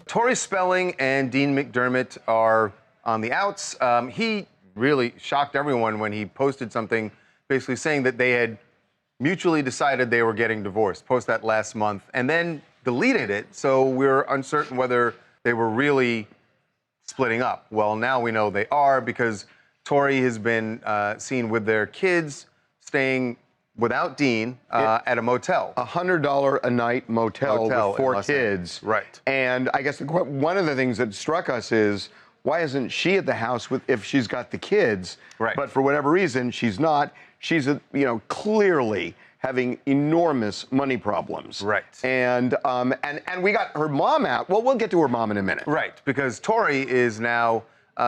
Tori Spelling and Dean McDermott are on the outs. He really shocked everyone when he posted something basically saying that they had mutually decided they were getting divorced, post that last month, and then deleted it, so we're uncertain whether they were really splitting up. Well, now we know they are, because Tori has been seen with their kids staying without Dean at a motel. $100 a night motel with 4 kids. Right. And I guess one of the things that struck us is, why isn't she at the house if she's got the kids? Right. But for whatever reason, she's not. She's, clearly having enormous money problems. Right. And we got her mom out. Well, we'll get to her mom in a minute. Right, because Tori is now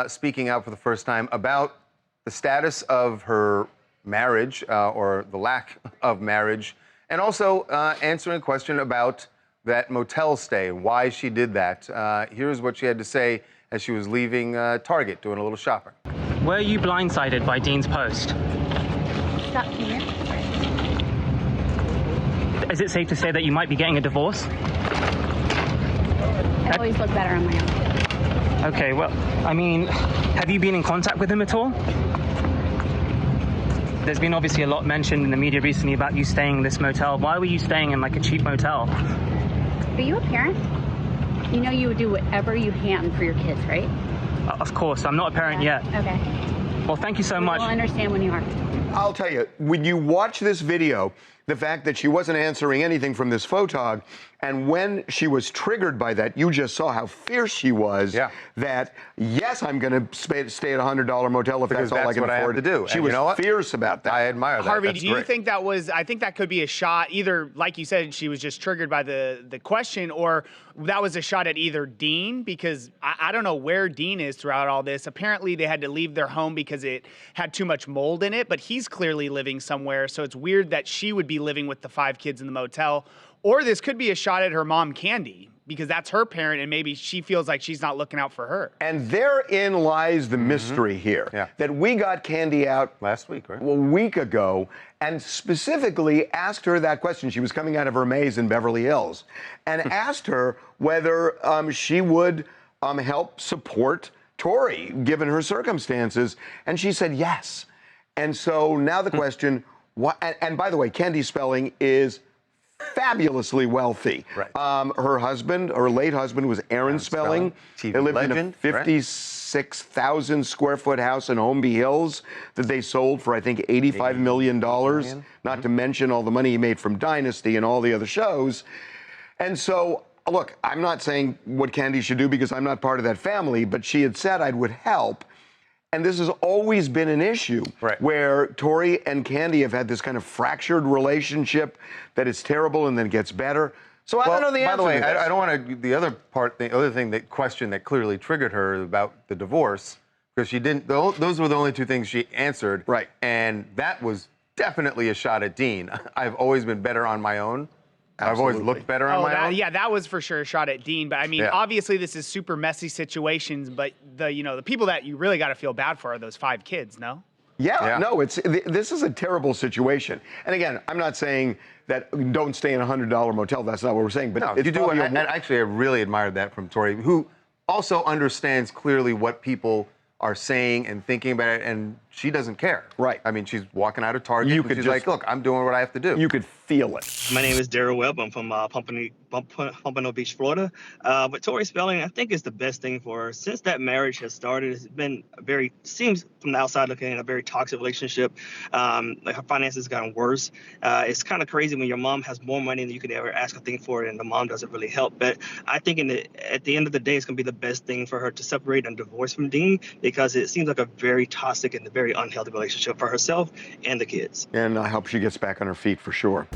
speaking out for the first time about the status of her marriage, or the lack of marriage, and also answering a question about that motel stay and why she did that. Here's what she had to say as she was leaving Target, doing a little shopping. Were you blindsided by Dean's post? Stop here. Is it safe to say that you might be getting a divorce? I always look better on my own. Okay, well, I mean, have you been in contact with him at all? There's been obviously a lot mentioned in the media recently about you staying in this motel. Why were you staying in like a cheap motel? Are you a parent? You know you would do whatever you can for your kids, right? Of course, I'm not a parent yet. Okay. Well, thank you so much. We'll understand when you are. I'll tell you, when you watch this video, the fact that she wasn't answering anything from this photog, and when she was triggered by that, you just saw how fierce she was. Yeah. That, yes, I'm going to stay at a $100 motel if Because that's all I can what afford. I have to do. She And was you know what? fierce about that. I admire that. Harvey, That's do you great. think that was, I think that could be a shot, either, like you said, she was just triggered by the question, or that was a shot at either Dean, because I don't know where Dean is throughout all this. Apparently they had to leave their home because it had too much mold in it, but he's clearly living somewhere, so it's weird that she would be living with the 5 kids in the motel. Or this could be a shot at her mom, Candy, because that's her parent, and maybe she feels like she's not looking out for her. And therein lies the mystery here. Yeah. That we got Candy out Last week, right? a week ago and specifically asked her that question. She was coming out of her maze in Beverly Hills and asked her whether she would help support Tori, given her circumstances. And she said yes. And so now the question, and by the way, Candy Spelling is fabulously wealthy. Right. Her late husband was Aaron Spelling. TV They lived legend, in a 56,000 square foot house in Holmby Hills that they sold for, I think, $85 million. Not to mention all the money he made from Dynasty and all the other shows. And so, look, I'm not saying what Candy should do because I'm not part of that family, but she had said I would help. And this has always been an issue, right, where Tori and Candy have had this kind of fractured relationship that is terrible and then gets better. So I don't know the answer. By the way, to this. I don't want to. The other thing, that question that clearly triggered her about the divorce, because she didn't. Those were the only 2 things she answered. Right. And that was definitely a shot at Dean. I've always been better on my own. Absolutely. I've always looked better on my own. Yeah, that was for sure a shot at Dean. But I mean, obviously this is super messy situations, but the people that you really got to feel bad for are those 5 kids, no? Yeah, no, this is a terrible situation. And again, I'm not saying that don't stay in a $100 motel. That's not what we're saying. But No, it's you do. And actually, I really admired that from Tori, who also understands clearly what people are saying and thinking about it, and she doesn't care. Right. I mean, she's walking out of Target, and she's like, look, I'm doing what I have to do. You could feel it. My name is Daryl Webb. I'm from Pompano Beach, Florida. But Tori Spelling, I think, is the best thing for her. Since that marriage has started, it's been seems from the outside looking in, a very toxic relationship. Like her finances have gotten worse. It's kind of crazy when your mom has more money than you could ever ask a thing for, and the mom doesn't really help. But I think at the end of the day, it's going to be the best thing for her to separate and divorce from Dean, because it seems like a very toxic and a very unhealthy relationship for herself and the kids. And I hope she gets back on her feet for sure.